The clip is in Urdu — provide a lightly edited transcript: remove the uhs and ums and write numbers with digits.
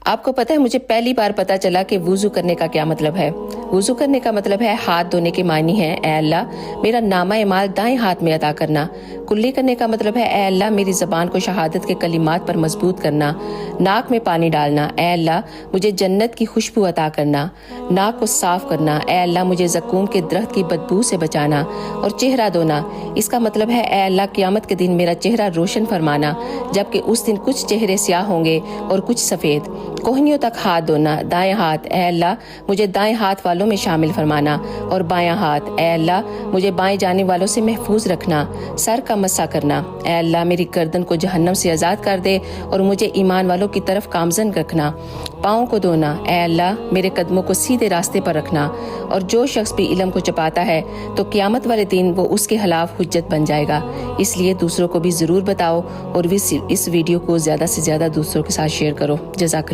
آپ کو پتہ ہے مجھے پہلی بار پتا چلا کہ وضو کرنے کا کیا مطلب ہے۔ وضو کرنے کا مطلب ہے ہاتھ دھونے کے معنی ہے اے اللہ میرا نامہ اعمال دائیں ہاتھ میں عطا کرنا۔ کلی کرنے کا مطلب ہے اے اللہ میری زبان کو شہادت کے کلمات پر مضبوط کرنا۔ ناک میں پانی ڈالنا اے اللہ مجھے جنت کی خوشبو عطا کرنا۔ ناک کو صاف کرنا اے اللہ مجھے زقوم کے درخت کی بدبو سے بچانا۔ اور چہرہ دھونا اس کا مطلب ہے اے اللہ قیامت کے دن میرا چہرہ روشن فرمانا، جبکہ اس دن کچھ چہرے سیاہ ہوں گے اور کچھ سفید۔ کوہنیوں تک ہاتھ دھونا دائیں ہاتھ اے اللہ مجھے دائیں ہاتھ والوں میں شامل فرمانا، اور بایاں ہاتھ اے اللہ مجھے بائیں جانے والوں سے محفوظ رکھنا۔ سر کا مسح کرنا اے اللہ میری گردن کو جہنم سے آزاد کر دے اور مجھے ایمان والوں کی طرف گامزن رکھنا۔ پاؤں کو دھونا اے اللہ میرے قدموں کو سیدھے راستے پر رکھنا، اور جو شخص بھی علم کو چھپاتا ہے تو قیامت والے دن وہ اس کے خلاف حجت بن جائے گا۔ اس لیے دوسروں کو بھی ضرور بتاؤ اور اس ویڈیو کو زیادہ سے زیادہ دوسروں کے ساتھ شیئر کرو۔ جزاک اللہ۔